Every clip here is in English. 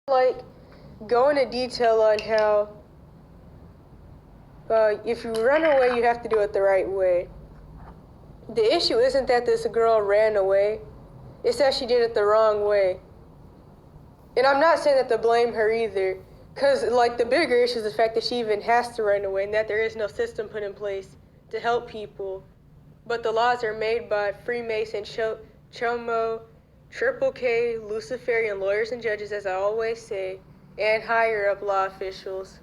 Like, go into detail on how if you run away, you have to do it the right way. The issue isn't that this girl ran away, it's that she did it the wrong way. And I'm not saying that to blame her either, because like the bigger issue is the fact that she even has to run away and that there is no system put in place to help people. But the laws are made by Freemason, Chomo, Triple K, Luciferian lawyers and judges, as I always say, and higher up law officials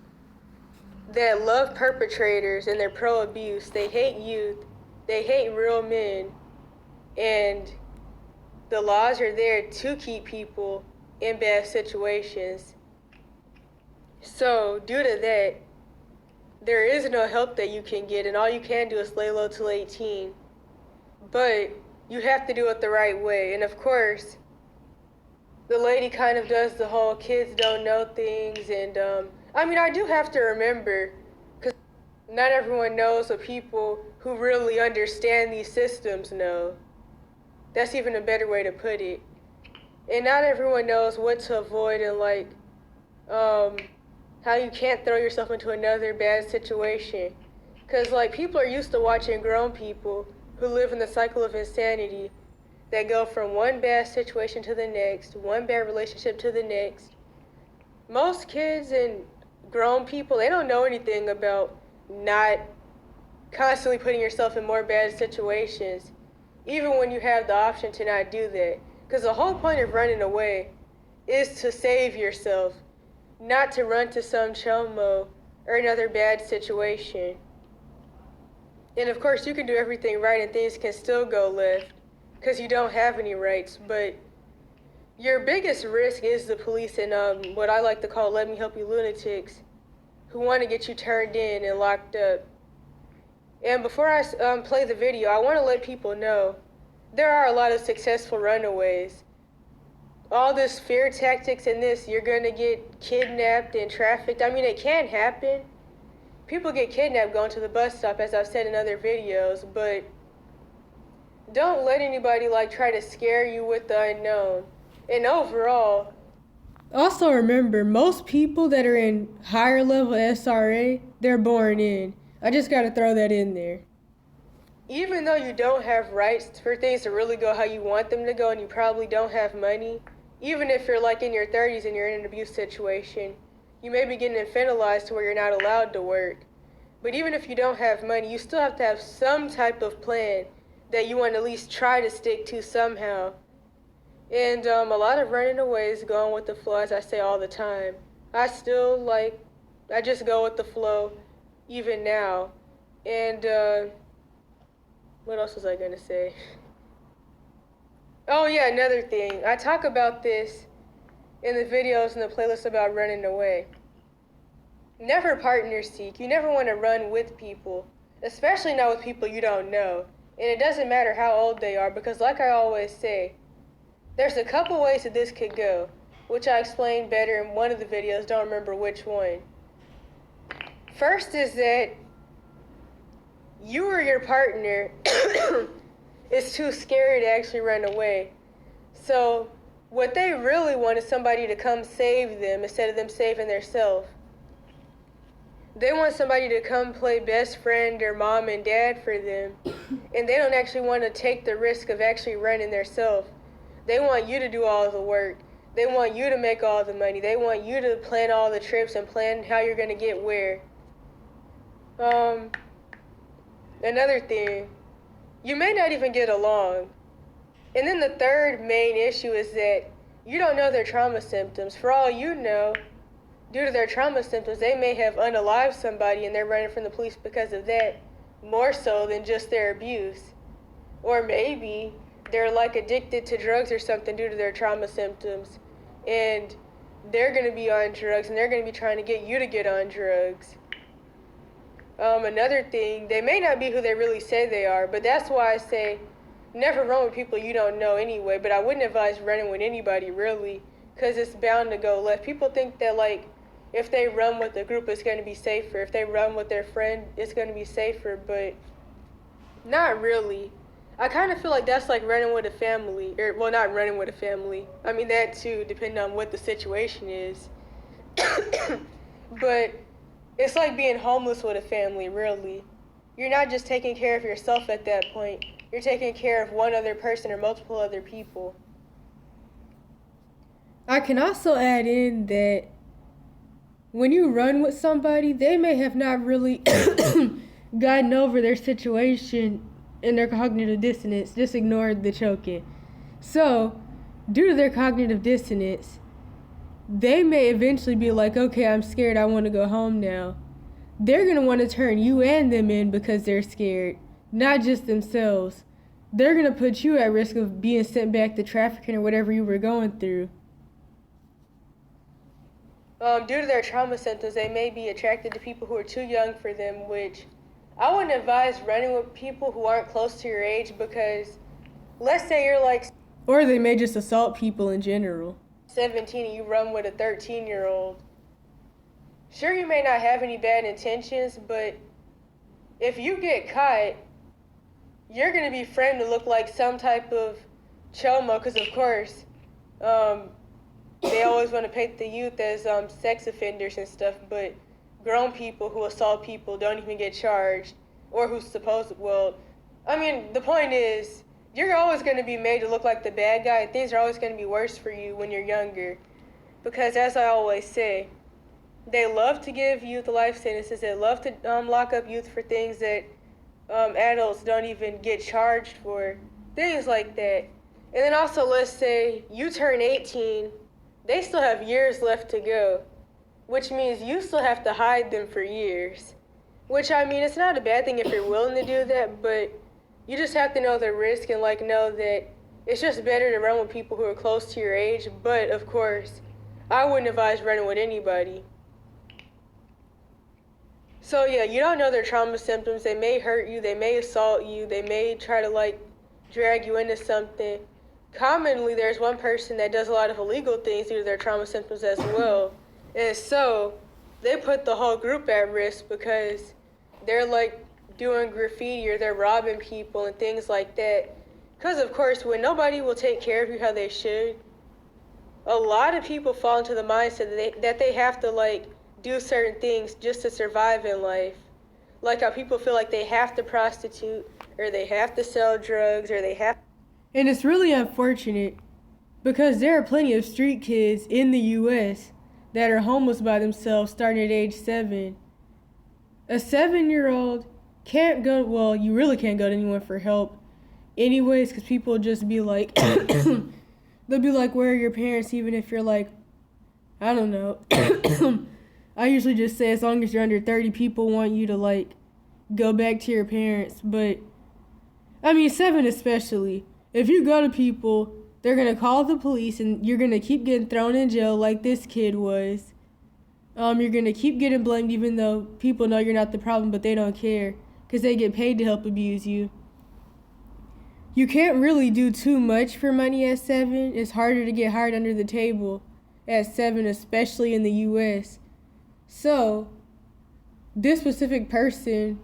that love perpetrators and they're pro-abuse. They hate youth. They hate real men. And the laws are there to keep people in bad situations. So due to that, there is no help that you can get, and all you can do is lay low till 18. But you have to do it the right way. And of course, the lady kind of does the whole kids don't know things. And I do have to remember, because not everyone knows what people who really understand these systems know. That's even a better way to put it. And not everyone knows what to avoid, and like how you can't throw yourself into another bad situation. Because like people are used to watching grown people who live in the cycle of insanity that go from one bad situation to the next, one bad relationship to the next. Most kids and grown people, they don't know anything about not constantly putting yourself in more bad situations, even when you have the option to not do that. Because the whole point of running away is to save yourself, not to run to some chomo or another bad situation. And of course, you can do everything right and things can still go left because you don't have any rights. But your biggest risk is the police and what I like to call let me help you lunatics who want to get you turned in and locked up. And before I play the video, I want to let people know there are a lot of successful runaways. All this fear tactics and this, you're going to get kidnapped and trafficked. I mean, it can happen. People get kidnapped going to the bus stop, as I've said in other videos, but don't let anybody try to scare you with the unknown. And overall, also remember, most people that are in higher level SRA, they're born in. I just got to throw that in there. Even though you don't have rights for things to really go how you want them to go, and you probably don't have money, even if you're in your 30s and you're in an abuse situation, you may be getting infantilized to where you're not allowed to work. But even if you don't have money, you still have to have some type of plan that you want to at least try to stick to somehow. And a lot of running away is going with the flow, as I say all the time. I still I just go with the flow even now. And what else was I gonna say? Oh yeah, another thing. I talk about this in the videos and the playlist about running away. Never partner seek. You never want to run with people, especially not with people you don't know. And it doesn't matter how old they are, because like I always say, there's a couple ways that this could go, which I explained better in one of the videos, don't remember which one. First is that you or your partner is too scary to actually run away. So what they really want is somebody to come save them instead of them saving themselves. They want somebody to come play best friend or mom and dad for them, and they don't actually want to take the risk of actually running themselves. They want you to do all the work. They want you to make all the money. They want you to plan all the trips and plan how you're going to get where. Another thing, you may not even get along. And then the third main issue is that you don't know their trauma symptoms. For all you know, due to their trauma symptoms, they may have unalived somebody and they're running from the police because of that, more so than just their abuse. Or maybe they're addicted to drugs or something due to their trauma symptoms, and they're going to be on drugs and they're going to be trying to get you to get on drugs. Another thing, they may not be who they really say they are, but that's why I say never run with people you don't know anyway. But I wouldn't advise running with anybody really, because it's bound to go left. People think that if they run with the group, it's going to be safer. If they run with their friend, it's going to be safer, but not really. I kind of feel like that's like running with a family, or well, not running with a family. I mean that too, depending on what the situation is. But it's like being homeless with a family, really. You're not just taking care of yourself at that point. You're taking care of one other person or multiple other people. I can also add in that when you run with somebody, they may have not really gotten over their situation and their cognitive dissonance. Just ignore the choking. So, due to their cognitive dissonance, they may eventually be like, okay, I'm scared, I want to go home now. They're going to want to turn you and them in because they're scared, not just themselves. They're going to put you at risk of being sent back to trafficking or whatever you were going through. Due to their trauma symptoms, they may be attracted to people who are too young for them, which I wouldn't advise running with people who aren't close to your age because let's say you're like... Or they may just assault people in general. 17 and you run with a 13-year-old. Sure, you may not have any bad intentions, but if you get caught, you're going to be framed to look like some type of chomo, because of course, they always want to paint the youth as sex offenders and stuff, but grown people who assault people don't even get charged, or who's supposed, well, I mean, the point is, you're always going to be made to look like the bad guy. Things are always going to be worse for you when you're younger. Because as I always say, they love to give youth life sentences. They love to lock up youth for things that adults don't even get charged for. Things like that. And then also, let's say you turn 18, they still have years left to go. Which means you still have to hide them for years. Which, I mean, it's not a bad thing if you're willing to do that, but you just have to know the risk and like know that it's just better to run with people who are close to your age. But of course, I wouldn't advise running with anybody. So yeah, you don't know their trauma symptoms. They may hurt you, they may assault you, they may try to like drag you into something. Commonly, there's one person that does a lot of illegal things due to their trauma symptoms as well. And so they put the whole group at risk because they're like doing graffiti or they're robbing people and things like that. Because of course, when nobody will take care of you how they should, a lot of people fall into the mindset that they have to like do certain things just to survive in life. Like how people feel like they have to prostitute or they have to sell drugs or they have... And it's really unfortunate because there are plenty of street kids in the U.S. that are homeless by themselves starting at age 7. A 7-year-old can't go, well, you really can't go to anyone for help anyways, because people just be like, they'll be like, where are your parents, even if you're like, I don't know. I usually just say as long as you're under 30, people want you to like go back to your parents. But I mean, 7 especially. If you go to people, they're going to call the police and you're going to keep getting thrown in jail like this kid was. You're going to keep getting blamed even though people know you're not the problem, but they don't care because they get paid to help abuse you. You can't really do too much for money at 7. It's harder to get hired under the table at 7, especially in the U.S. So, this specific person,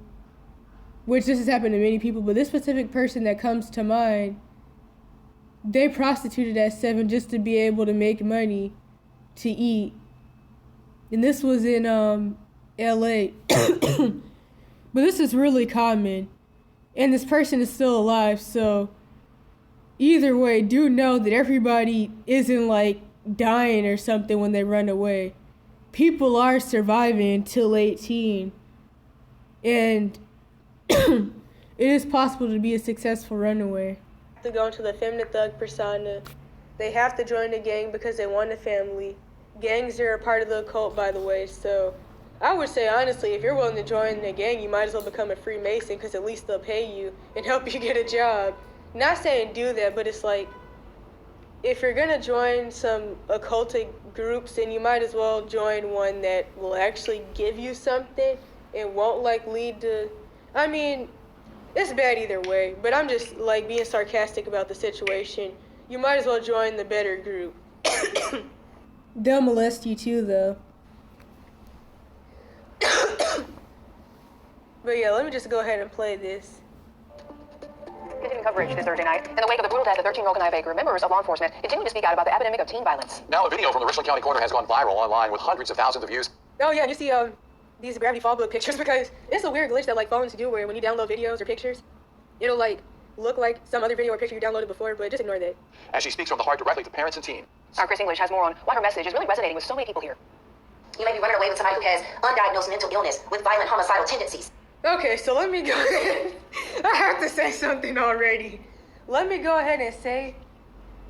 which this has happened to many people, but this specific person that comes to mind, they prostituted at 7 just to be able to make money to eat. And this was in L.A. But this is really common. And this person is still alive, so either way, do know that everybody isn't like dying or something when they run away. People are surviving till 18. And it is possible to be a successful runaway. To go into the feminine thug persona. They have to join a gang because they want a family. Gangs are a part of the occult, by the way, so I would say, honestly, if you're willing to join a gang, you might as well become a Freemason because at least they'll pay you and help you get a job. Not saying do that, but it's like, if you're going to join some occultic groups, then you might as well join one that will actually give you something and won't, like, lead to... I mean, it's bad either way, but I'm just, like, being sarcastic about the situation. You might as well join the better group. They'll molest you too, though. But yeah, let me just go ahead and play this. breaking coverage this Thursday night. In the wake of the brutal death of 13-year-old Kanaya Baker, members of law enforcement continue to speak out about the epidemic of teen violence. Now a video from the Richland County Coroner has gone viral online with hundreds of thousands of views. Oh yeah, you see these gravity fall book pictures because it's a weird glitch that like phones do where when you download videos or pictures, it'll like look like some other video or picture you downloaded before, but just ignore that. As she speaks from the heart directly to parents and teens. Our Chris English has more on why her message is really resonating with so many people here. You may be running away with somebody who has undiagnosed mental illness with violent homicidal tendencies. Okay, so let me go ahead. I have to say something already. Let me go ahead and say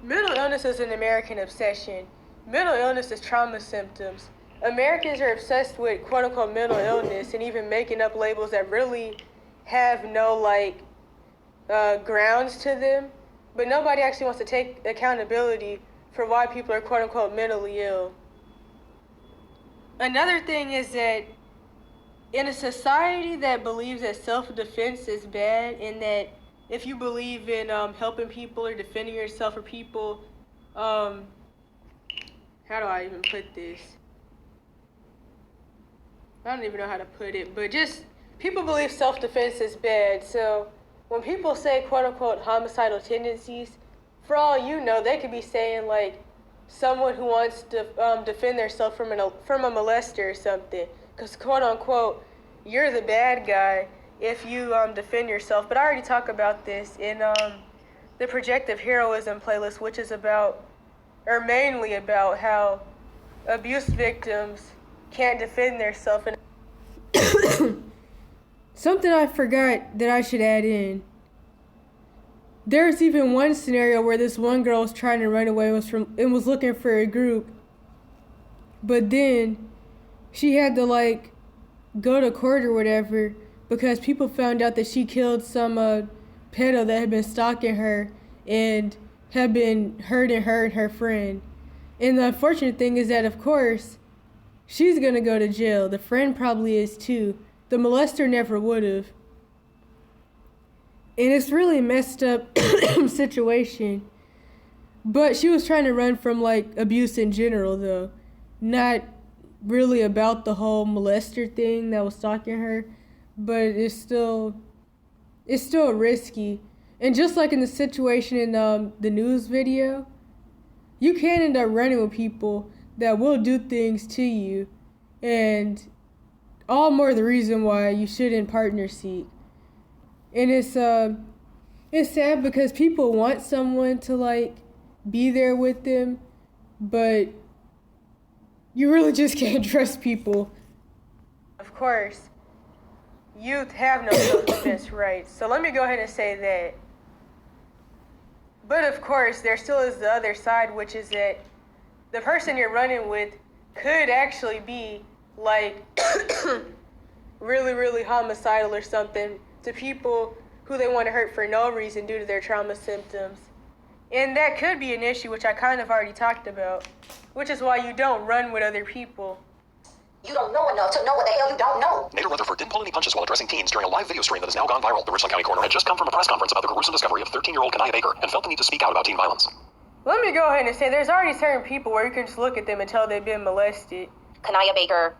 mental illness is an American obsession. Mental illness is trauma symptoms. Americans are obsessed with quote-unquote mental illness and even making up labels that really have no grounds to them, but nobody actually wants to take accountability for why people are quote-unquote mentally ill. Another thing is that in a society that believes that self-defense is bad and that if you believe in helping people or defending yourself or people, how do I even put this? I don't even know how to put it, but just people believe self-defense is bad. So when people say quote-unquote homicidal tendencies, for all you know, they could be saying like someone who wants to defend themselves from a molester or something. Because quote-unquote, you're the bad guy if you defend yourself. But I already talked about this in the Projective Heroism playlist, which is about, or mainly about how abuse victims can't defend themselves. Something I forgot that I should add in. There's even one scenario where this one girl was trying to run away and was looking for a group. But then she had to go to court or whatever because people found out that she killed some pedo that had been stalking her and had been hurting her and her friend. And the unfortunate thing is that, of course, she's going to go to jail. The friend probably is too. The molester never would have. And it's really messed up situation. But she was trying to run from abuse in general though. Not really about the whole molester thing that was stalking her. But it's still risky. And just like in the situation in the news video, you can end up running with people that will do things to you, and all more the reason why you shouldn't partner seek. And it's sad because people want someone to be there with them, but you really just can't trust people. Of course, youth have no self-defense rights, so let me go ahead and say that. But of course, there still is the other side, which is that the person you're running with could actually be really, really homicidal or something to people who they want to hurt for no reason due to their trauma symptoms. And that could be an issue, which I kind of already talked about, which is why you don't run with other people. You don't know enough to know what the hell you don't know. Nader Rutherford didn't pull any punches while addressing teens during a live video stream that has now gone viral. The Richland County Coroner had just come from a press conference about the gruesome discovery of 13-year-old Kanaya Baker and felt the need to speak out about teen violence. Let me go ahead and say there's already certain people where you can just look at them and tell they've been molested. Kanaya Baker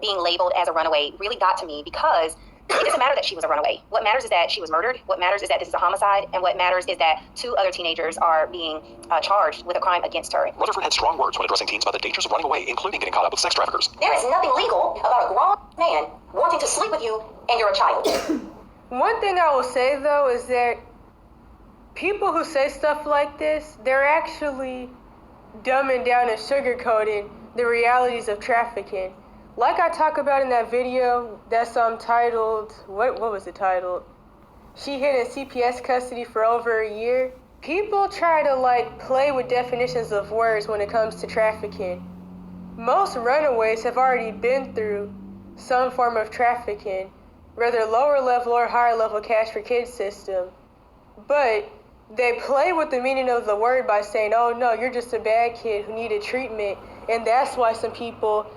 being labeled as a runaway really got to me because it doesn't matter that she was a runaway. What matters is that she was murdered. What matters is that this is a homicide. And what matters is that 2 other teenagers are being charged with a crime against her. Rutherford had strong words when addressing teens about the dangers of running away, including getting caught up with sex traffickers. There is nothing legal about a grown man wanting to sleep with you and you're a child. One thing I will say, though, is that people who say stuff like this, they're actually dumbing down and sugarcoating the realities of trafficking. Like I talk about in that video that's titled, what was it titled? She hid in CPS custody for over a year. People try to play with definitions of words when it comes to trafficking. Most runaways have already been through some form of trafficking, whether lower level or higher level cash for kids system. But they play with the meaning of the word by saying, oh no, you're just a bad kid who needed treatment, and that's why some people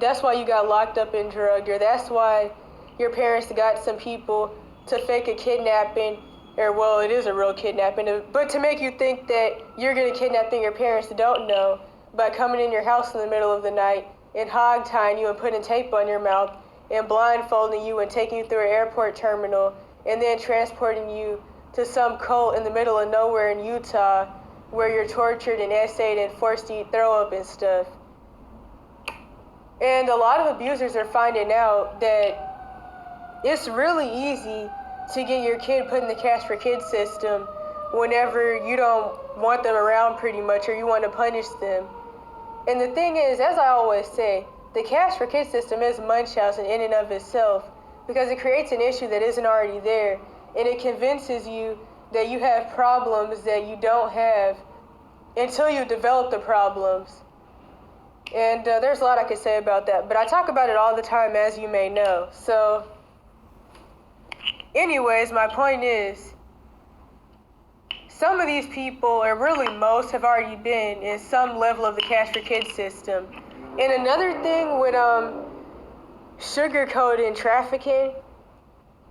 that's why you got locked up and drugged, or that's why your parents got some people to fake a kidnapping, or well, it is a real kidnapping, but to make you think that you're going to kidnap things your parents don't know by coming in your house in the middle of the night and hog-tying you and putting tape on your mouth and blindfolding you and taking you through an airport terminal and then transporting you to some cult in the middle of nowhere in Utah where you're tortured and essayed and forced to eat throw up and stuff. And a lot of abusers are finding out that it's really easy to get your kid put in the cash for kids system whenever you don't want them around pretty much, or you want to punish them. And the thing is, as I always say, the cash for kids system is Munchausen in and of itself, because it creates an issue that isn't already there, and it convinces you that you have problems that you don't have until you develop the problems. And there's a lot I could say about that, but I talk about it all the time, as you may know. So, anyways, my point is, some of these people, or really most, have already been in some level of the cash for kids system. And another thing with sugarcoating trafficking,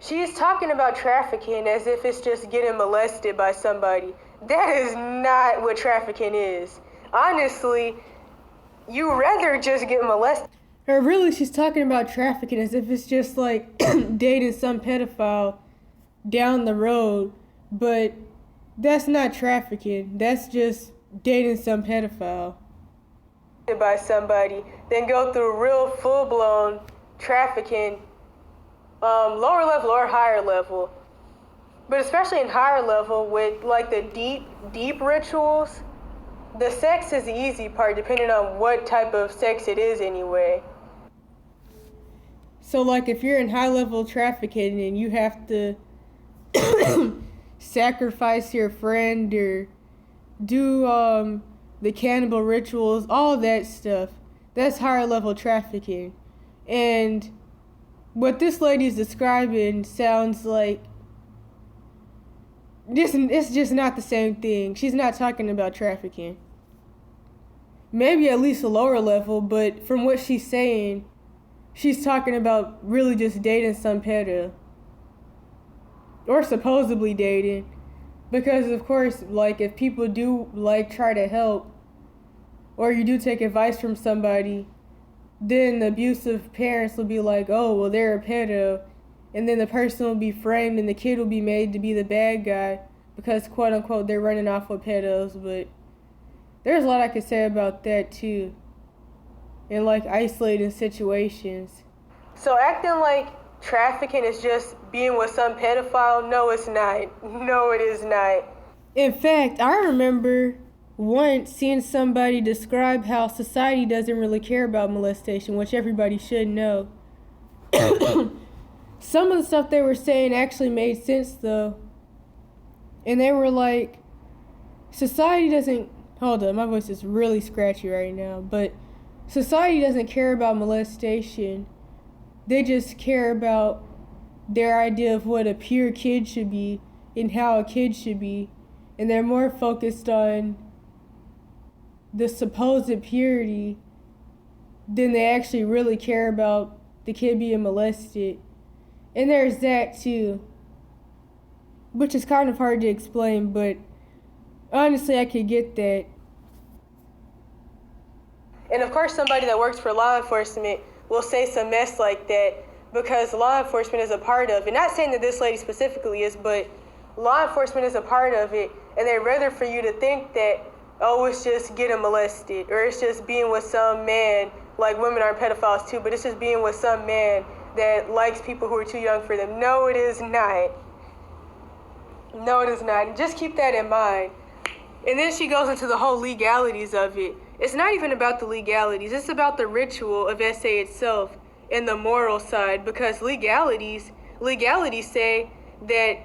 she's talking about trafficking as if it's just getting molested by somebody. That is not what trafficking is. Honestly, you rather just get molested. Or really, she's talking about trafficking as if it's just like dating some pedophile down the road, but that's not trafficking. That's just dating some pedophile by somebody, then go through real full-blown trafficking, lower level or higher level. But especially in higher level with like the deep rituals, the sex is the easy part depending on what type of sex it is anyway. So like if you're in high level trafficking and you have to sacrifice your friend or do the cannibal rituals, all that stuff, that's higher level trafficking. And what this lady's describing sounds like it's just not the same thing. She's not talking about trafficking. Maybe at least a lower level, but from what she's saying, she's talking about really just dating some pedo. Or supposedly dating. Because of course, like if people do like try to help, or you do take advice from somebody, then the abusive parents will be like, oh, well, they're a pedo. And then the person will be framed and the kid will be made to be the bad guy because, quote unquote, they're running off with pedos. But there's a lot I could say about that too, in like isolating situations. So acting like trafficking is just being with some pedophile, no, it's not. No, it is not. In fact, I remember once seeing somebody describe how society doesn't really care about molestation, which everybody should know. Some of the stuff they were saying actually made sense though. And they were like, society doesn't, hold on, my voice is really scratchy right now, but society doesn't care about molestation. They just care about their idea of what a pure kid should be and how a kid should be. And they're more focused on the supposed purity than they actually really care about the kid being molested. And there's that too, which is kind of hard to explain, but honestly I could get that. And of course somebody that works for law enforcement will say some mess like that because law enforcement is a part of it. Not saying that this lady specifically is, but law enforcement is a part of it, and they'd rather for you to think that, oh, it's just getting molested, or it's just being with some man, like women aren't pedophiles too, but it's just being with some man that likes people who are too young for them. No, it is not. No, it is not. Just keep that in mind. And then she goes into the whole legalities of it. It's not even about the legalities. It's about the ritual of SA itself and the moral side, because legalities say that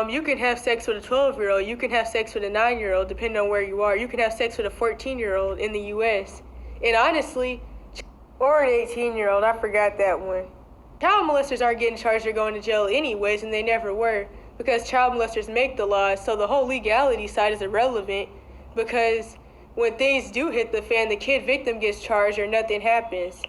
you can have sex with a 12-year-old, you can have sex with a 9-year-old, depending on where you are. You can have sex with a 14-year-old in the U.S. And honestly, or an 18-year-old, I forgot that one. Child molesters aren't getting charged or going to jail anyways, and they never were, because child molesters make the laws, so the whole legality side is irrelevant, because when things do hit the fan, the kid victim gets charged or nothing happens.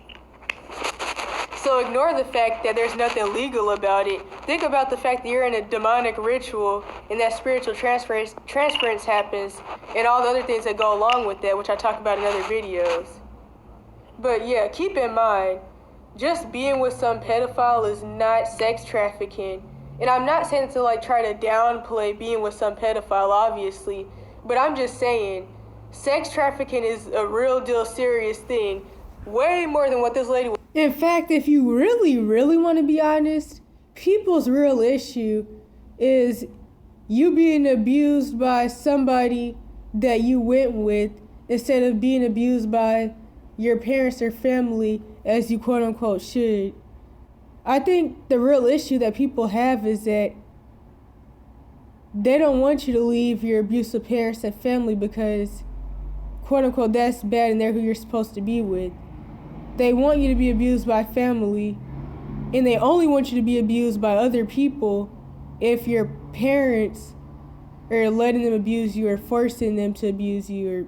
So ignore the fact that there's nothing legal about it. Think about the fact that you're in a demonic ritual and that spiritual transference happens and all the other things that go along with that, which I talk about in other videos. But yeah, keep in mind, just being with some pedophile is not sex trafficking. And I'm not saying to like try to downplay being with some pedophile, obviously, but I'm just saying sex trafficking is a real deal serious thing, way more than what this lady was. In fact, if you really, really want to be honest, people's real issue is you being abused by somebody that you went with instead of being abused by your parents or family as you quote unquote should. I think the real issue that people have is that they don't want you to leave your abusive parents and family because quote unquote that's bad and they're who you're supposed to be with. They want you to be abused by family, and they only want you to be abused by other people if your parents are letting them abuse you or forcing them to abuse you or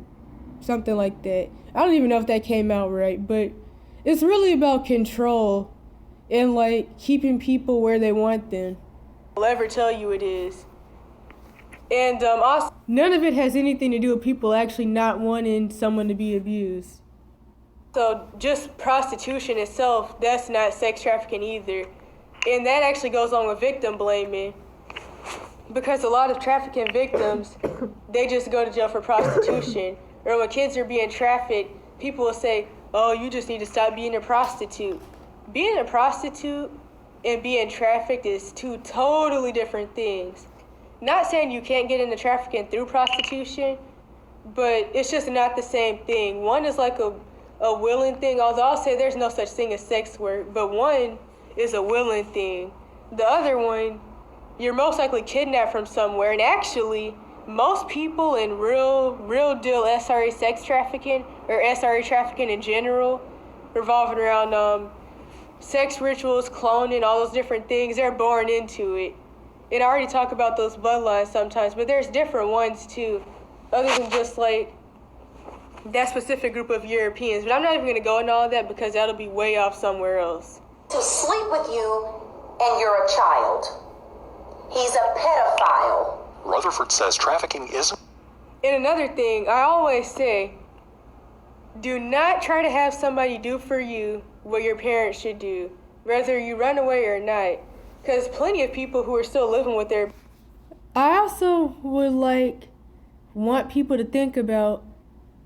something like that. I don't even know if that came out right, but it's really about control and like keeping people where they want them. I'll ever tell you it is. And also, none of it has anything to do with people actually not wanting someone to be abused. So just prostitution itself, that's not sex trafficking either. And that actually goes on with victim blaming. Because a lot of trafficking victims, they just go to jail for prostitution. Or when kids are being trafficked, people will say, oh, you just need to stop being a prostitute. Being a prostitute and being trafficked is two totally different things. Not saying you can't get into trafficking through prostitution, but it's just not the same thing. One is like a willing thing, although I'll say there's no such thing as sex work, but one is a willing thing. The other one, you're most likely kidnapped from somewhere, and actually, most people in real deal SRA sex trafficking, or SRA trafficking in general, revolving around sex rituals, cloning, all those different things, they're born into it. And I already talk about those bloodlines sometimes, but there's different ones too, other than just like that specific group of Europeans. But I'm not even going to go into all that because that'll be way off somewhere else. To sleep with you and you're a child. He's a pedophile. Rutherford says trafficking isn't. And another thing, I always say, do not try to have somebody do for you what your parents should do, whether you run away or not. Because plenty of people who are still living with their... I also would want people to think about,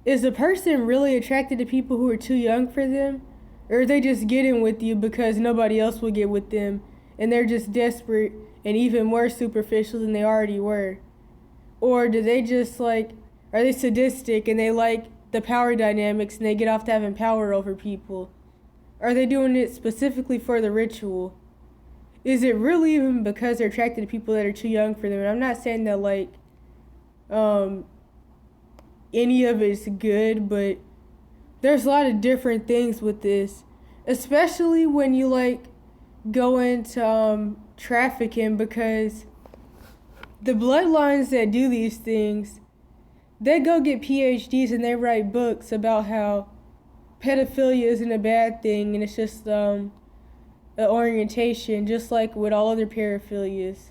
is a person really attracted to people who are too young for them? Or are they just getting with you because nobody else will get with them and they're just desperate and even more superficial than they already were? Or do they just are they sadistic and they like the power dynamics and they get off to having power over people? Are they doing it specifically for the ritual? Is it really even because they're attracted to people that are too young for them? And I'm not saying that any of it's good, but there's a lot of different things with this, especially when you go into trafficking, because the bloodlines that do these things, they go get PhDs and they write books about how pedophilia isn't a bad thing and it's just an orientation, just like with all other paraphilias.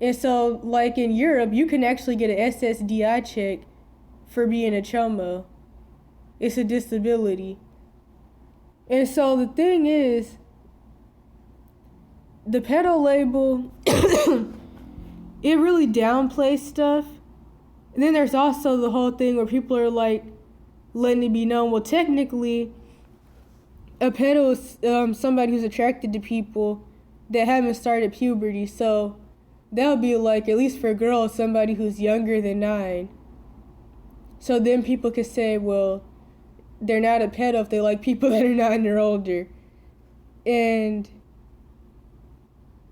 And so, in Europe, you can actually get an SSDI check for being a chomo. It's a disability. And so the thing is, the pedo label, it really downplays stuff. And then there's also the whole thing where people are letting it be known, well, technically, a pedo is somebody who's attracted to people that haven't started puberty. So that would be at least for girls, somebody who's younger than 9. So then people could say, well, they're not a pedo if they like people that are 9 or older. And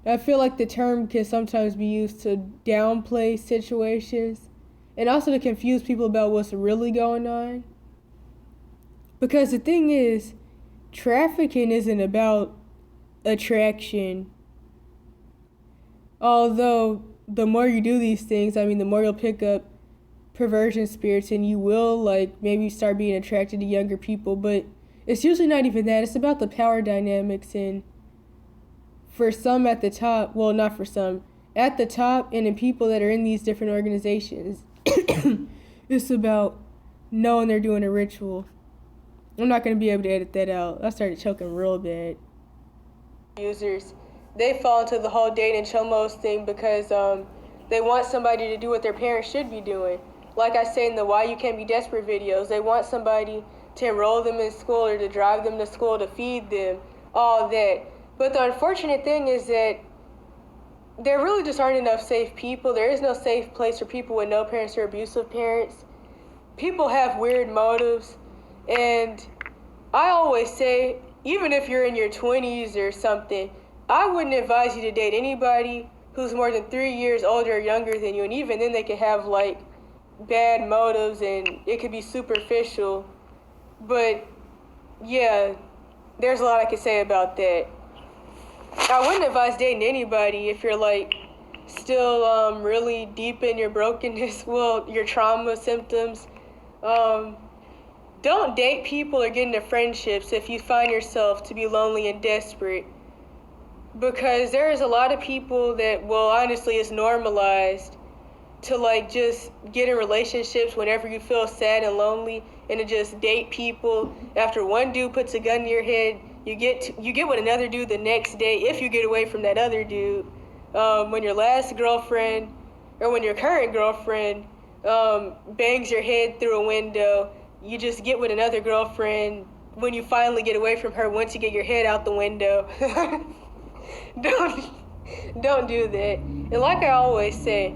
I feel like the term can sometimes be used to downplay situations and also to confuse people about what's really going on. Because the thing is, trafficking isn't about attraction. Although the more you do these things, the more you'll pick up perversion spirits and you will maybe start being attracted to younger people. But it's usually not even that. It's about the power dynamics, and for some at the top, well, not for some, at the top and in people that are in these different organizations, it's about knowing they're doing a ritual. I'm not going to be able to edit that out. I started choking real bad. Users they fall into the whole dating chomos thing because they want somebody to do what their parents should be doing. Like I say in the Why You Can't Be Desperate videos, they want somebody to enroll them in school or to drive them to school, to feed them, all that. But the unfortunate thing is that there really just aren't enough safe people. There is no safe place for people with no parents or abusive parents. People have weird motives, and I always say, even if you're in your 20s or something, I wouldn't advise you to date anybody who's more than 3 years older or younger than you, and even then they could have like bad motives and it could be superficial. But yeah, there's a lot I could say about that. I wouldn't advise dating anybody if you're like still really deep in your brokenness, well, your trauma symptoms. Don't date people or get into friendships if you find yourself to be lonely and desperate, because there's a lot of people that, well, honestly, it's normalized to like just get in relationships whenever you feel sad and lonely, and to just date people. After one dude puts a gun to your head, you get with another dude the next day if you get away from that other dude. When your last girlfriend or when your current girlfriend bangs your head through a window, you just get with another girlfriend when you finally get away from her once you get your head out the window. Don't do that. And like I always say,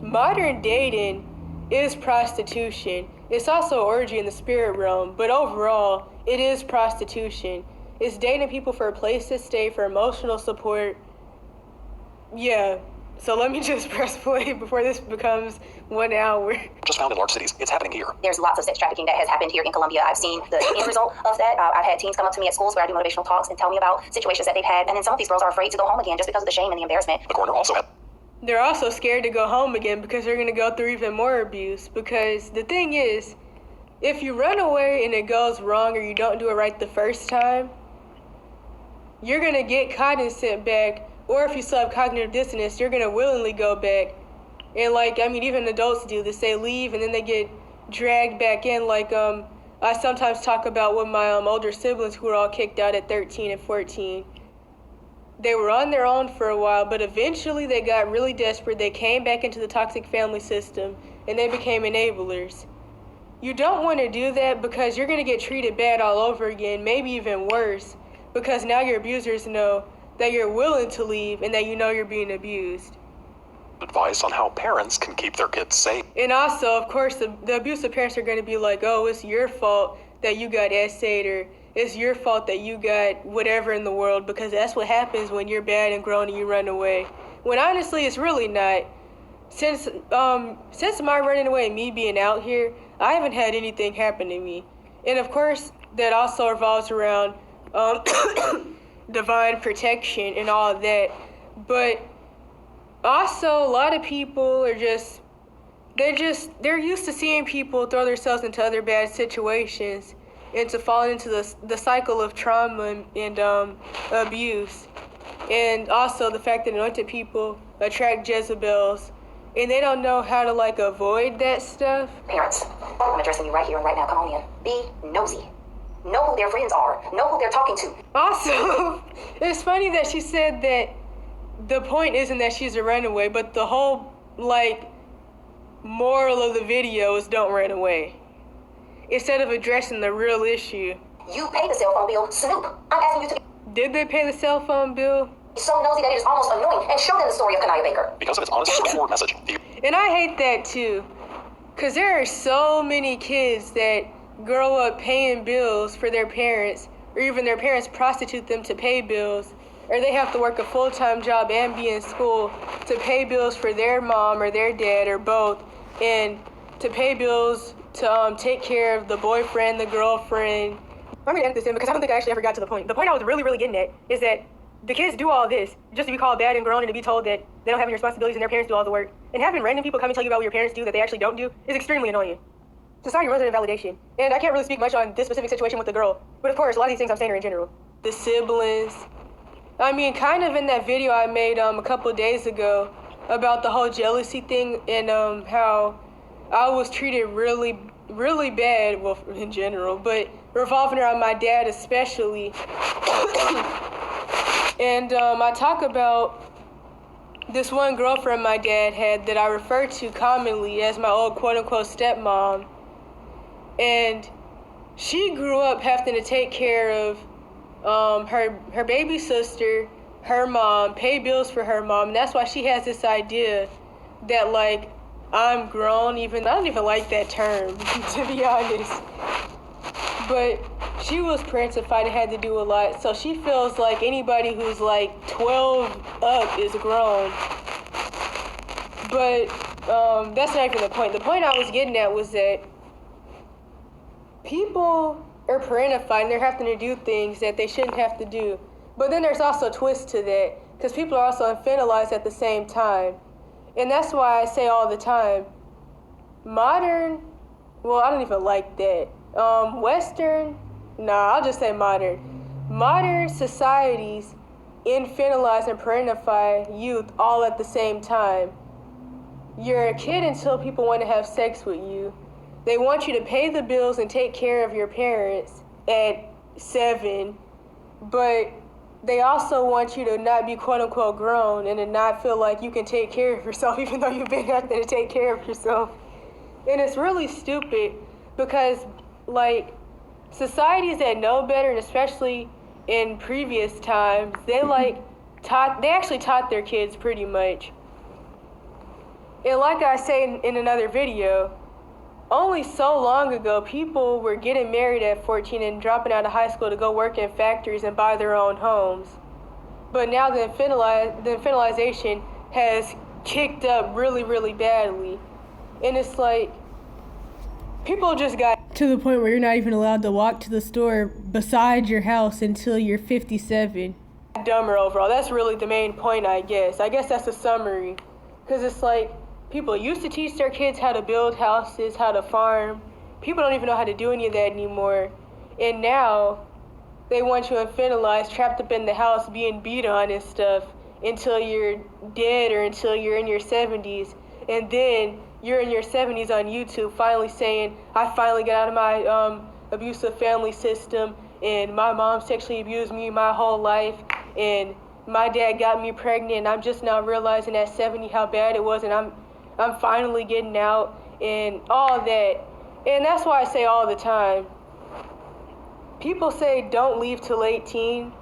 modern dating is prostitution. It's also orgy in the spirit realm, but overall, it is prostitution. It's dating people for a place to stay, for emotional support. Yeah. So let me just press play before this becomes 1 hour. Just found in large cities. It's happening here. There's lots of sex trafficking that has happened here in Colombia. I've seen the end result of that. I've had teens come up to me at schools where I do motivational talks and tell me about situations that they've had. And then some of these girls are afraid to go home again just because of the shame and the embarrassment. The coroner also had... They're also scared to go home again because they're going to go through even more abuse. Because the thing is, if you run away and it goes wrong or you don't do it right the first time, you're going to get caught and sent back. Or if you still have cognitive dissonance, you're going to willingly go back. And like, I mean, even adults do this. They leave and then they get dragged back in. Like, I sometimes talk about with my older siblings who were all kicked out at 13 and 14. They were on their own for a while, but eventually they got really desperate. They came back into the toxic family system and they became enablers. You don't want to do that because you're going to get treated bad all over again, maybe even worse, because now your abusers know that you're willing to leave and that you know you're being abused. advice on how parents can keep their kids safe. And also, of course, the abusive parents are going to be like, oh, it's your fault that you got essayed, or it's your fault that you got whatever in the world, because that's what happens when you're bad and grown and you run away. When honestly, it's really not. Since my running away and me being out here, I haven't had anything happen to me. And of course, that also revolves around divine protection and all of that. But also, a lot of people are they're used to seeing people throw themselves into other bad situations and to fall into the cycle of trauma and abuse. And also the fact that anointed people attract Jezebels, and they don't know how to avoid that stuff. Parents, I'm addressing you right here and right now. Come on in. Be nosy. Know who their friends are. Know who they're talking to. Also, it's funny that she said that the point isn't that she's a runaway, but the whole, moral of the video is don't run away, instead of addressing the real issue. You pay the cell phone bill, Snoop. I'm asking you to Did they pay the cell phone bill? be so nosy that it is almost annoying, and show them the story of Kanaya Baker. Because of its honest, straightforward message. And I hate that too, because there are so many kids that grow up paying bills for their parents, or even their parents prostitute them to pay bills, or they have to work a full-time job and be in school to pay bills for their mom or their dad or both, and to pay bills to take care of the boyfriend, the girlfriend. I'm gonna edit this in because I don't think I actually ever got to the point. The point I was really, really getting at is that the kids do all this just to be called bad and grown and to be told that they don't have any responsibilities and their parents do all the work. And having random people come and tell you about what your parents do that they actually don't do is extremely annoying. Society runs on invalidation. And I can't really speak much on this specific situation with the girl, but of course, a lot of these things I'm saying are in general. The siblings. I mean, kind of in that video I made a couple of days ago about the whole jealousy thing and how I was treated really, really bad, well, in general, but revolving around my dad especially. And I talk about this one girlfriend my dad had that I refer to commonly as my old quote-unquote stepmom. And she grew up having to take care of her baby sister, her mom, pay bills for her mom. And that's why she has this idea that, like, I'm grown. Even I don't even like that term, to be honest. But she was parentified and had to do a lot. So she feels like anybody who's like 12 up is grown. But that's not even the point. The point I was getting at was that people are parentified and they're having to do things that they shouldn't have to do. But then there's also a twist to that, because people are also infantilized at the same time. And that's why I say all the time, modern, well, I don't even like that. Western, nah, I'll just say modern. Modern societies infantilize and parentify youth all at the same time. You're a kid until people want to have sex with you. They want you to pay the bills and take care of your parents at 7, but they also want you to not be quote-unquote grown and to not feel like you can take care of yourself even though you've been having to take care of yourself. And it's really stupid because, like, societies that know better, and especially in previous times, they actually taught their kids pretty much. And like I say in another video, only so long ago people were getting married at 14 and dropping out of high school to go work in factories and buy their own homes. But now the infantilization has kicked up really, really badly. And it's like, people just got to the point where you're not even allowed to walk to the store beside your house until you're 57. Dumber overall. That's really the main point, I guess. I guess that's a summary. Because it's like, people used to teach their kids how to build houses, how to farm. People don't even know how to do any of that anymore. And now, they want you infantilized, trapped up in the house, being beat on and stuff until you're dead or until you're in your 70s. And then you're in your 70s on YouTube finally saying, I finally got out of my abusive family system, and my mom sexually abused me my whole life, and my dad got me pregnant, and I'm just now realizing at 70 how bad it was, and I'm finally getting out, and all that. And that's why I say all the time, people say don't leave till 18,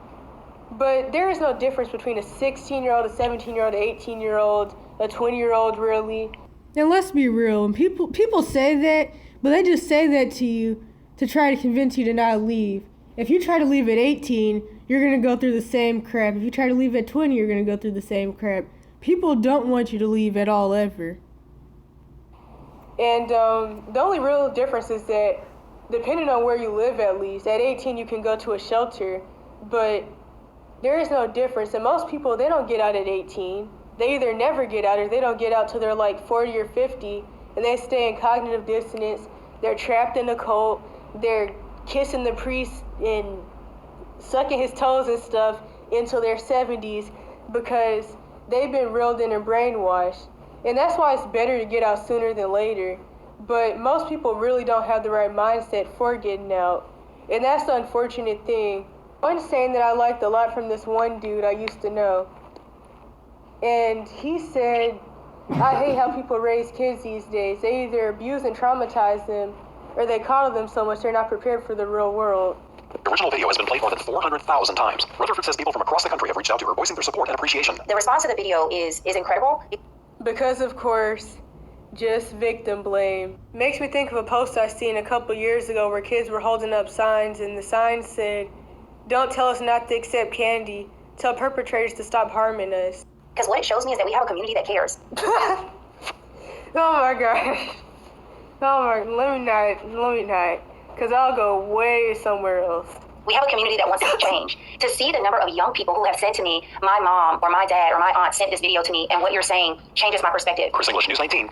but there is no difference between a 16-year-old, a 17-year-old, an 18-year-old, a 20-year-old, really. And let's be real, and people say that, but they just say that to you to try to convince you to not leave. If you try to leave at 18, you're going to go through the same crap. If you try to leave at 20, you're going to go through the same crap. People don't want you to leave at all, ever. And the only real difference is that, depending on where you live at least, at 18 you can go to a shelter, but there is no difference. And most people, they don't get out at 18. They either never get out or they don't get out till they're like 40 or 50, and they stay in cognitive dissonance. They're trapped in a cult. They're kissing the priest and sucking his toes and stuff until their 70s because they've been reeled in and brainwashed. And that's why it's better to get out sooner than later. But most people really don't have the right mindset for getting out. And that's the unfortunate thing. One saying that I liked a lot from this one dude I used to know. And he said, I hate how people raise kids these days. They either abuse and traumatize them, or they coddle them so much they're not prepared for the real world. The original video has been played more than 400,000 times. Rutherford says people from across the country have reached out to her, voicing their support and appreciation. The response to the video is incredible. Because, of course, just victim blame. Makes me think of a post I seen a couple years ago where kids were holding up signs, and the sign said, don't tell us not to accept candy. Tell perpetrators to stop harming us. Because what it shows me is that we have a community that cares. Oh my gosh. Oh my, let me not. Because I'll go way somewhere else. We have a community that wants to change. To see the number of young people who have said to me, my mom or my dad or my aunt sent this video to me, and what you're saying changes my perspective. Chris English, News 19.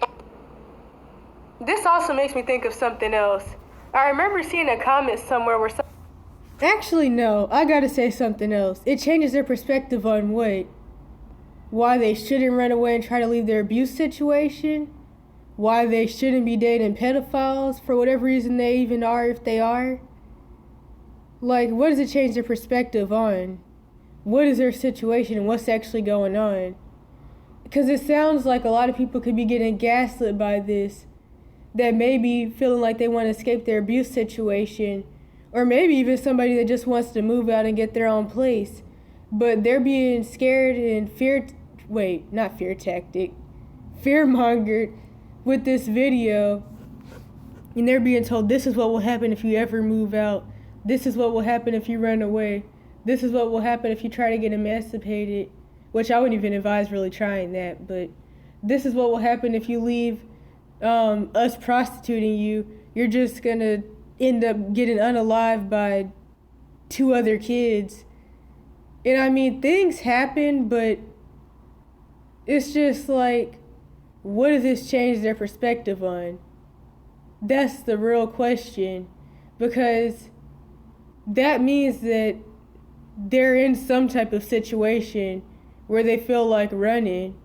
This also makes me think of something else. I remember seeing a comment somewhere where Actually, no, I gotta say something else. It changes their perspective on what? Why they shouldn't run away and try to leave their abuse situation? Why they shouldn't be dating pedophiles for whatever reason they even are, if they are? Like, what does it change their perspective on? what is their situation and what's actually going on. Because it sounds like a lot of people could be getting gaslit by this, that may be feeling like they want to escape their abuse situation, or maybe even somebody that just wants to move out and get their own place. But they're being scared and fear-mongered with this video, and they're being told this is what will happen if you ever move out. This is what will happen if you run away. This is what will happen if you try to get emancipated, which I wouldn't even advise really trying that, but this is what will happen if you leave us prostituting you. You're just gonna end up getting unalived by 2 other kids. And I mean, things happen, but it's just like, what does this change their perspective on? That's the real question, because that means that they're in some type of situation where they feel like running,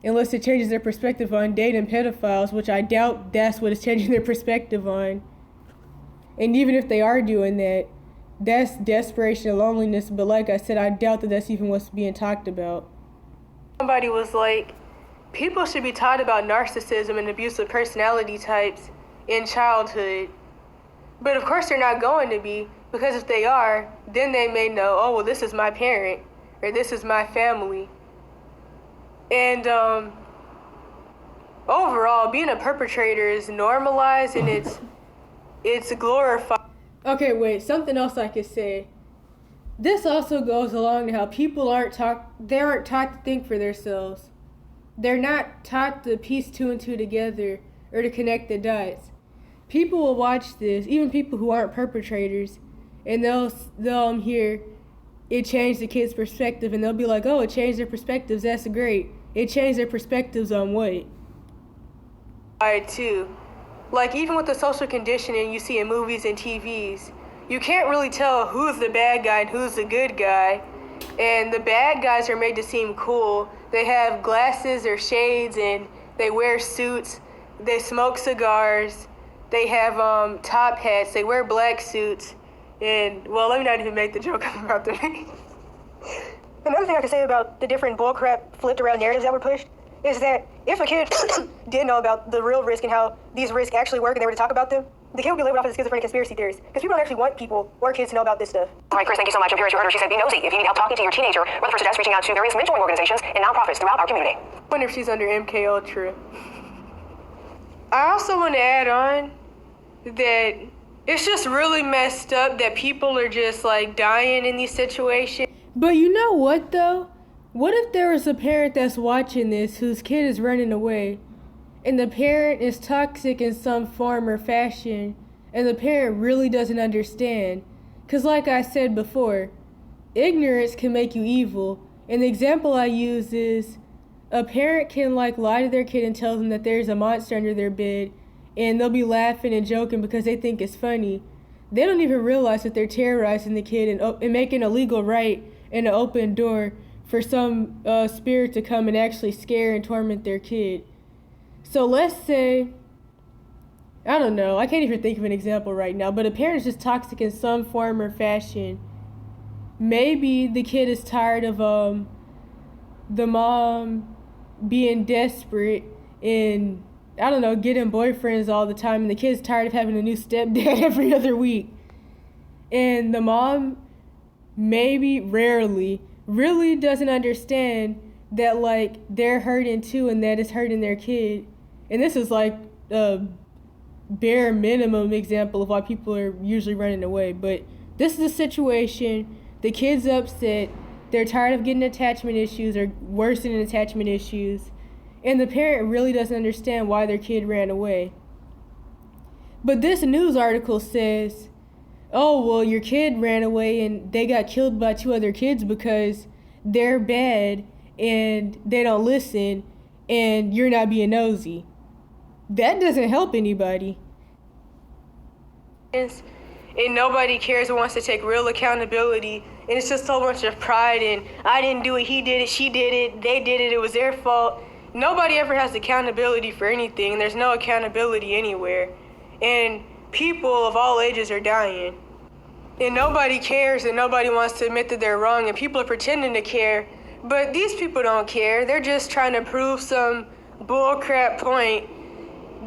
unless it changes their perspective on dating pedophiles, which I doubt that's what it's changing their perspective on. And even if they are doing that, that's desperation and loneliness, but like I said, I doubt that that's even what's being talked about. Somebody was like, people should be taught about narcissism and abusive personality types in childhood. But of course they're not going to be, because if they are, then they may know, oh, well, this is my parent, or this is my family. And overall, being a perpetrator is normalized and it's glorified. Okay, wait, something else I could say. This also goes along to how people aren't taught to think for themselves. They're not taught to piece 2 and 2 together or to connect the dots. People will watch this, even people who aren't perpetrators, and they'll hear it changed the kid's perspective, and they'll be like, oh, it changed their perspectives, that's great. It changed their perspectives on what? Too. Like, even with the social conditioning you see in movies and TVs, you can't really tell who's the bad guy and who's the good guy. And the bad guys are made to seem cool. They have glasses or shades, and they wear suits. They smoke cigars. They have top hats. They wear black suits. And, well, let me not even make the joke about them. Another thing I could say about the different bullcrap flipped around narratives that were pushed is that if a kid did know about the real risk and how these risks actually work and they were to talk about them, the kid would be labeled off as a schizophrenic conspiracy theorist, because people don't actually want people or kids to know about this stuff. All right, Chris, thank you so much. I'm here as you heard her. She said, be nosy. If you need help talking to your teenager, or the first suggest reaching out to various mentoring organizations and nonprofits throughout our community. I wonder if she's under MK Ultra. I also want to add on that it's just really messed up that people are just like dying in these situations. But you know what though? What if there was a parent that's watching this whose kid is running away, and the parent is toxic in some form or fashion, and the parent really doesn't understand? Because like I said before, ignorance can make you evil. And the example I use is a parent can like lie to their kid and tell them that there's a monster under their bed, and they'll be laughing and joking because they think it's funny. They don't even realize that they're terrorizing the kid and making a legal right and an open door for some spirit to come and actually scare and torment their kid. So let's say, I don't know, I can't even think of an example right now, but a parent is just toxic in some form or fashion. Maybe the kid is tired of the mom being desperate and, I don't know, getting boyfriends all the time, and the kid's tired of having a new stepdad every other week. And the mom, maybe, rarely, really doesn't understand that, like, they're hurting too and that it's hurting their kid. And this is like a bare minimum example of why people are usually running away. But this is a situation, the kid's upset, they're tired of getting attachment issues or worsening attachment issues, and the parent really doesn't understand why their kid ran away. But this news article says, oh, well, your kid ran away and they got killed by 2 other kids because they're bad and they don't listen and you're not being nosy. That doesn't help anybody. And nobody cares or wants to take real accountability, and it's just a whole bunch of pride and I didn't do it, he did it, she did it, they did it, it was their fault. Nobody ever has accountability for anything, and there's no accountability anywhere. And people of all ages are dying. And nobody cares and nobody wants to admit that they're wrong, and people are pretending to care, but these people don't care. They're just trying to prove some bullcrap point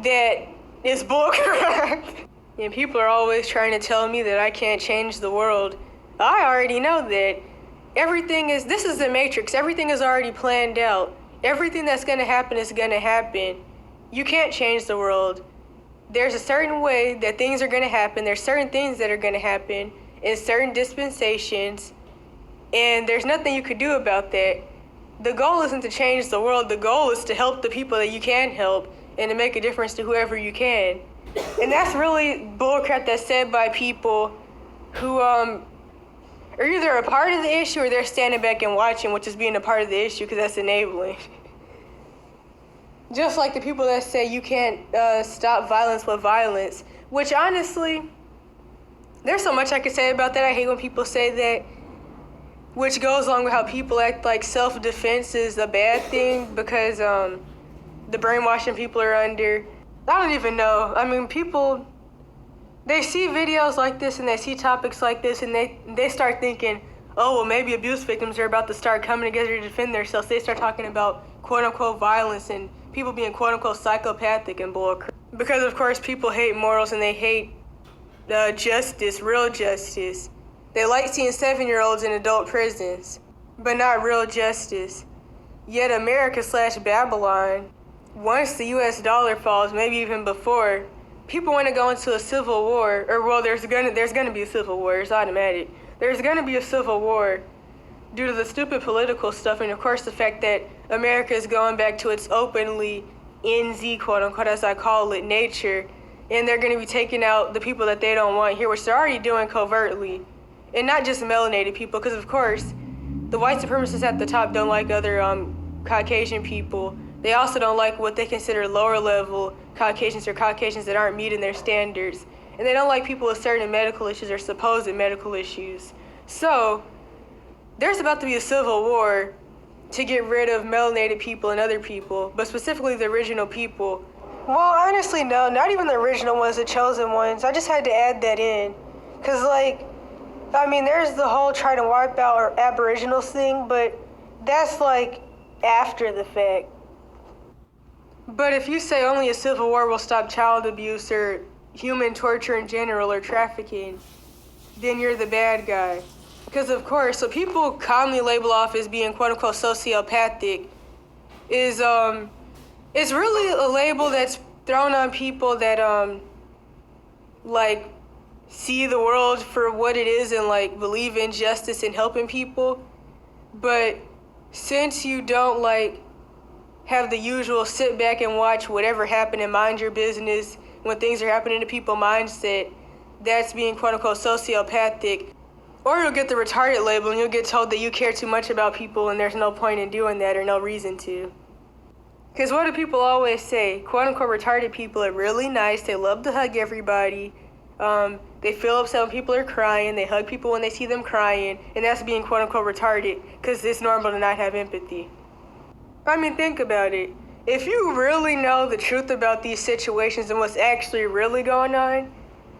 that is bullcrap. And people are always trying to tell me that I can't change the world. I already know that this is the Matrix. Everything is already planned out. Everything that's gonna happen is gonna happen. You can't change the world. There's a certain way that things are gonna happen. There's certain things that are gonna happen in certain dispensations, and there's nothing you could do about that. The goal isn't to change the world. The goal is to help the people that you can help and to make a difference to whoever you can. And that's really bullcrap that's said by people who are either a part of the issue or they're standing back and watching, which is being a part of the issue because that's enabling. Just like the people that say you can't stop violence with violence, which honestly, there's so much I could say about that. I hate when people say that, which goes along with how people act like self-defense is a bad thing because the brainwashing people are under. I don't even know. I mean, people, they see videos like this and they see topics like this and they start thinking, oh, well, maybe abuse victims are about to start coming together to defend themselves. They start talking about quote-unquote violence and people being quote-unquote psychopathic and bullcrap. Because, of course, people hate morals and they hate justice, real justice. They like seeing 7-year-olds in adult prisons, but not real justice. Yet America/Babylon, once the US dollar falls, maybe even before, people want to go into a civil war, or well, there's gonna be a civil war, it's automatic. There's gonna be a civil war due to the stupid political stuff, and of course the fact that America is going back to its openly NZ, quote unquote, as I call it, nature, and they're gonna be taking out the people that they don't want here, which they're already doing covertly, and not just melanated people, because of course the white supremacists at the top don't like other Caucasian people. They also don't like what they consider lower level Caucasians or Caucasians that aren't meeting their standards. And they don't like people with certain medical issues or supposed medical issues. So there's about to be a civil war to get rid of melanated people and other people, but specifically the original people. Well, honestly, no, not even the original ones, the chosen ones. I just had to add that in. Because, there's the whole trying to wipe out our aboriginals thing, but that's, after the fact. But if you say only a civil war will stop child abuse or human torture in general or trafficking, then you're the bad guy. Because of course, so people commonly label off as being quote-unquote sociopathic is it's really a label that's thrown on people that see the world for what it is and believe in justice and helping people. But since you don't have the usual sit back and watch whatever happened and mind your business when things are happening to people mindset, that's being quote-unquote sociopathic. Or you'll get the retarded label and you'll get told that you care too much about people and there's no point in doing that or no reason to. Because what do people always say? Quote-unquote retarded people are really nice, they love to hug everybody, they feel upset when people are crying, they hug people when they see them crying, and that's being quote-unquote retarded because it's normal to not have empathy. Think about it. If you really know the truth about these situations and what's actually really going on,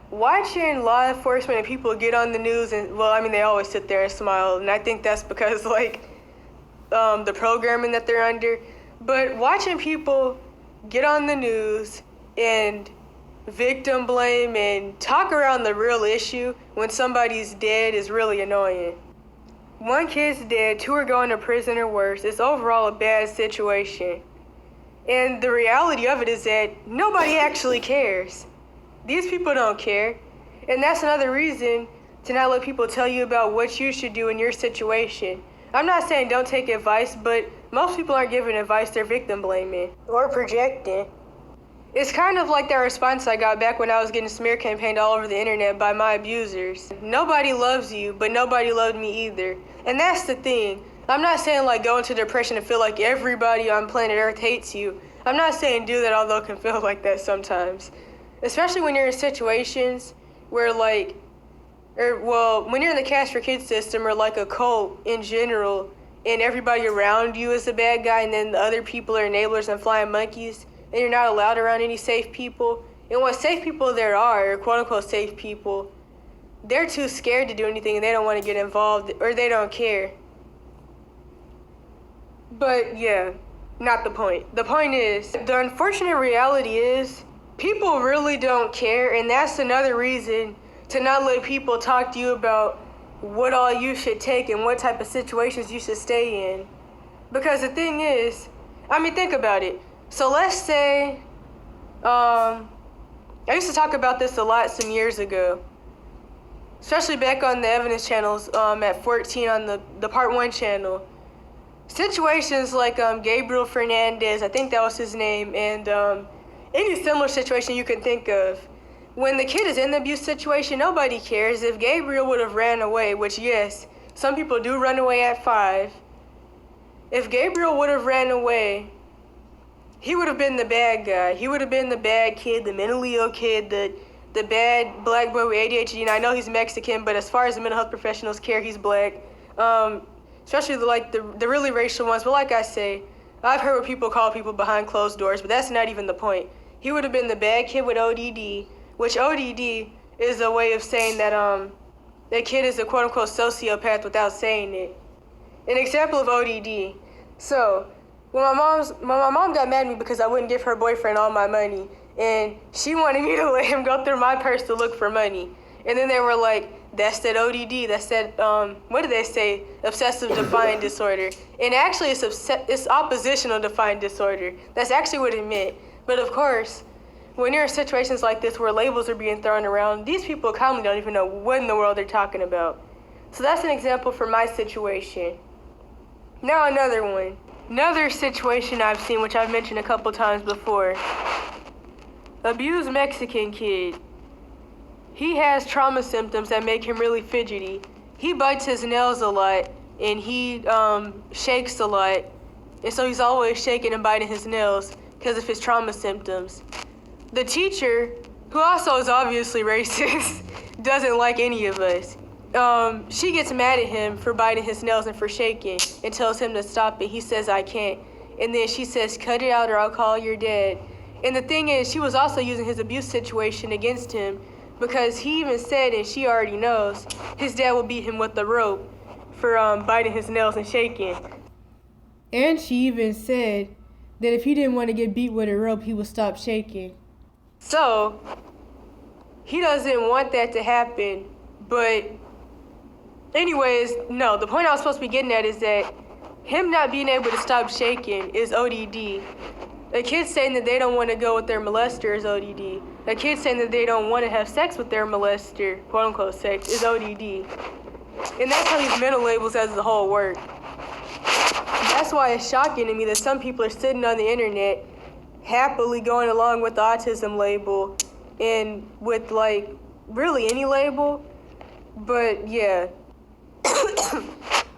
watching law enforcement and people get on the news and, they always sit there and smile, and I think that's because, the programming that they're under, but watching people get on the news and victim blame and talk around the real issue when somebody's dead is really annoying. 1 kid's dead, 2 are going to prison or worse. It's overall a bad situation. And the reality of it is that nobody actually cares. These people don't care. And that's another reason to not let people tell you about what you should do in your situation. I'm not saying don't take advice, but most people aren't giving advice, they're victim blaming or projecting. It's kind of like that response I got back when I was getting smear campaigned all over the internet by my abusers. Nobody loves you, but nobody loved me either. And that's the thing. I'm not saying go into depression and feel like everybody on planet Earth hates you. I'm not saying do that, although it can feel like that sometimes. Especially when you're in situations where when you're in the Cash for Kids system or a cult in general, and everybody around you is a bad guy and then the other people are enablers and flying monkeys, and you're not allowed around any safe people. And what safe people there are, quote-unquote safe people, they're too scared to do anything and they don't want to get involved or they don't care. But yeah, not the point. The point is, the unfortunate reality is people really don't care, and that's another reason to not let people talk to you about what all you should take and what type of situations you should stay in. Because the thing is, I mean, think about it. So let's say, I used to talk about this a lot some years ago, especially back on the evidence channels at 14 on the Part 1 channel. Situations like Gabriel Fernandez, I think that was his name, and any similar situation you can think of. When the kid is in the abuse situation, nobody cares. If Gabriel would have ran away, which yes, some people do run away at 5. If Gabriel would have ran away, he would have been the bad guy. He would have been the bad kid, the mentally ill kid, the bad black boy with ADHD. And I know he's Mexican, but as far as the mental health professionals care, he's black. Especially the really racial ones. But like I say, I've heard what people call people behind closed doors, but that's not even the point. He would have been the bad kid with ODD, which ODD is a way of saying that that kid is a quote-unquote sociopath without saying it. An example of ODD. So, when my mom got mad at me because I wouldn't give her boyfriend all my money, and she wanted me to let him go through my purse to look for money. And then they were like, that's that ODD, that's that, what did they say? Obsessive defiant disorder. And actually it's oppositional defiant disorder. That's actually what it meant. But of course, when you're in situations like this where labels are being thrown around, these people commonly don't even know what in the world they're talking about. So that's an example for my situation. Now another one. Another situation I've seen, which I've mentioned a couple times before. Abused Mexican kid. He has trauma symptoms that make him really fidgety. He bites his nails a lot, and he shakes a lot. And so he's always shaking and biting his nails because of his trauma symptoms. The teacher, who also is obviously racist, doesn't like any of us. She gets mad at him for biting his nails and for shaking and tells him to stop it. He says, I can't. And then she says, cut it out or I'll call your dad. And the thing is, she was also using his abuse situation against him because he even said, and she already knows, his dad will beat him with the rope for biting his nails and shaking. And she even said that if he didn't want to get beat with a rope, he would stop shaking. So, he doesn't want that to happen, but anyways, no, the point I was supposed to be getting at is that him not being able to stop shaking is ODD. A kid saying that they don't want to go with their molester is ODD. A kid saying that they don't want to have sex with their molester, quote unquote sex, is ODD. And that's how these mental labels as a whole work. That's why it's shocking to me that some people are sitting on the internet happily going along with the autism label and with like really any label. But yeah.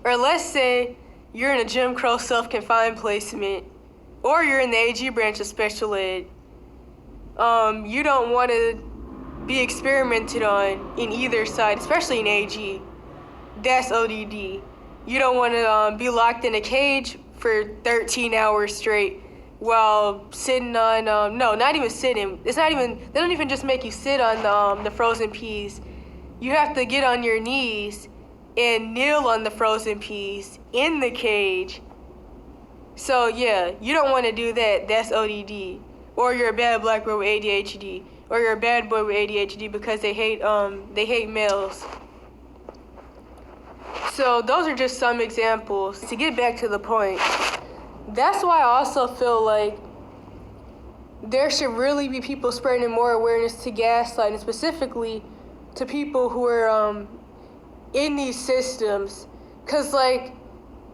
Or let's say you're in a Jim Crow self-confined placement, or you're in the AG branch of special ed. You don't want to be experimented on in either side, especially in AG. That's ODD. You don't want to be locked in a cage for 13 hours straight while sitting on, no, not even sitting. It's not even, they don't even just make you sit on the frozen peas. You have to get on your knees and kneel on the frozen peas in the cage. So yeah, you don't want to do that. That's ODD. Or you're a bad black girl with ADHD. Or you're a bad boy with ADHD because they hate males. So those are just some examples. To get back to the point, that's why I also feel like there should really be people spreading more awareness to gaslighting, specifically to people who are in these systems. Because like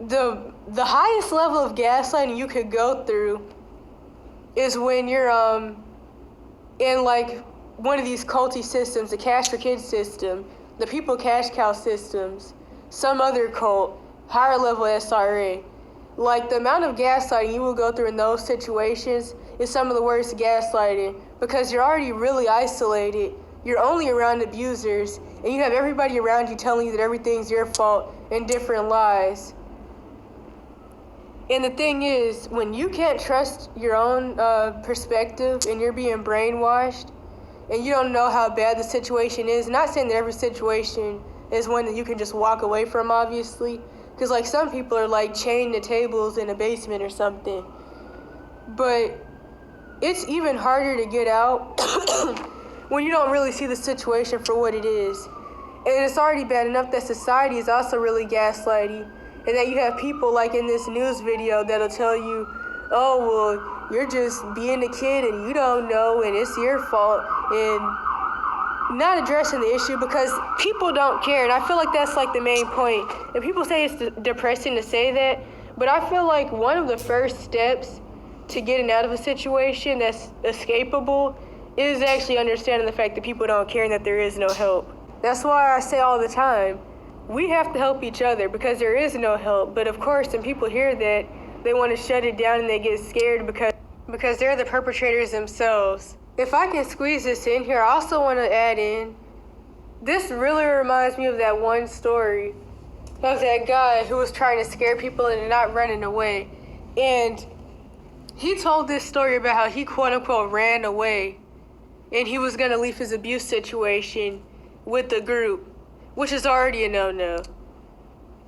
the highest level of gaslighting you could go through is when you're in like one of these culty systems, the Cash for Kids system, the People Cash Cow systems, some other cult, higher level SRA. Like the amount of gaslighting you will go through in those situations is some of the worst gaslighting because you're already really isolated. You're only around abusers and you have everybody around you telling you that everything's your fault and different lies. And the thing is, when you can't trust your own perspective and you're being brainwashed, and you don't know how bad the situation is. Not saying that every situation is one that you can just walk away from, obviously, because like some people are like chained to tables in a basement or something. But it's even harder to get out when you don't really see the situation for what it is. And it's already bad enough that society is also really gaslighty, and that you have people like in this news video that'll tell you, oh, well, you're just being a kid and you don't know and it's your fault, and not addressing the issue because people don't care. And I feel like that's like the main point. And people say it's depressing to say that, but I feel like one of the first steps to getting out of a situation that's escapable is actually understanding the fact that people don't care and that there is no help. That's why I say all the time, we have to help each other because there is no help. But of course, when people hear that, they want to shut it down and they get scared because they're the perpetrators themselves. If I can squeeze this in here, I also want to add in, this really reminds me of that one story of that guy who was trying to scare people into not running away. And he told this story about how he quote unquote ran away and he was going to leave his abuse situation with the group, which is already a no-no.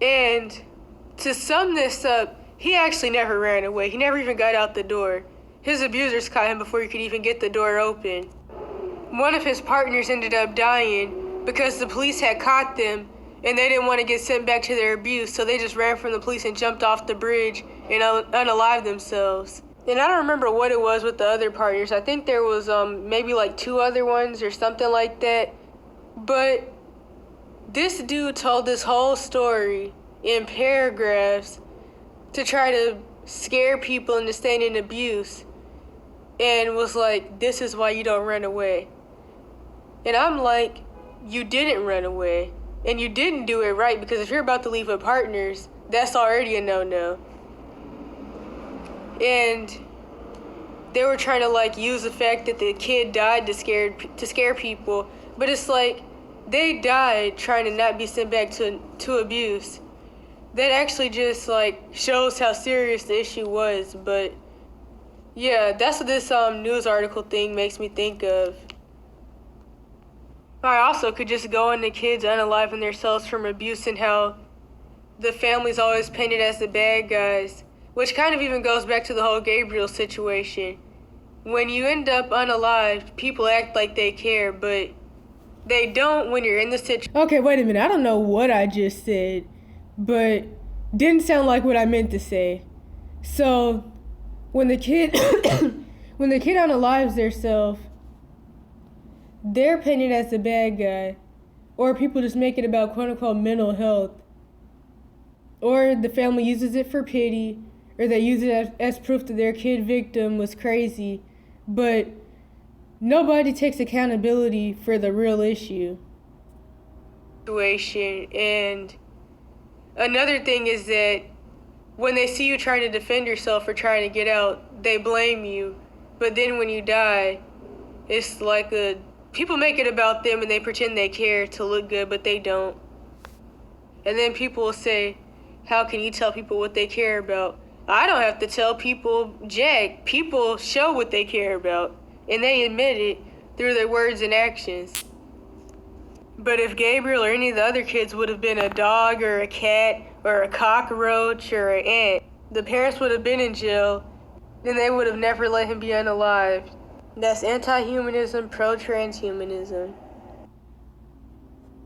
And to sum this up, he actually never ran away. He never even got out the door. His abusers caught him before he could even get the door open. One of his partners ended up dying because the police had caught them and they didn't want to get sent back to their abuse, so they just ran from the police and jumped off the bridge and unalived themselves. And I don't remember what it was with the other partners. I think there was maybe like 2 other ones or something like that. But this dude told this whole story in paragraphs to try to scare people into staying in abuse, and was like, this is why you don't run away. And I'm like, you didn't run away, and you didn't do it right, because if you're about to leave with partners, that's already a no-no. And they were trying to like use the fact that the kid died to scare people, but it's like, they died trying to not be sent back to abuse. That actually just like shows how serious the issue was. But yeah, that's what this news article thing makes me think of. I also could just go into kids unaliving themselves from abuse and how the family's always painted as the bad guys, which kind of even goes back to the whole Gabriel situation. When you end up unalived, people act like they care, but they don't when you're in the situation. Okay, wait a minute. I don't know what I just said, but didn't sound like what I meant to say. So, when the kid unalives themselves, they're painted as the bad guy, or people just make it about quote unquote mental health, or the family uses it for pity, or they use it as proof that their kid victim was crazy, but nobody takes accountability for the real issue. And another thing is that when they see you trying to defend yourself or trying to get out, they blame you. But then when you die, it's like people make it about them and they pretend they care to look good, but they don't. And then people will say, how can you tell people what they care about? I don't have to tell people jack. People show what they care about. And they admit it through their words and actions. But if Gabriel or any of the other kids would have been a dog or a cat or a cockroach or an ant, the parents would have been in jail, and they would have never let him be unalived. That's anti-humanism, pro-transhumanism.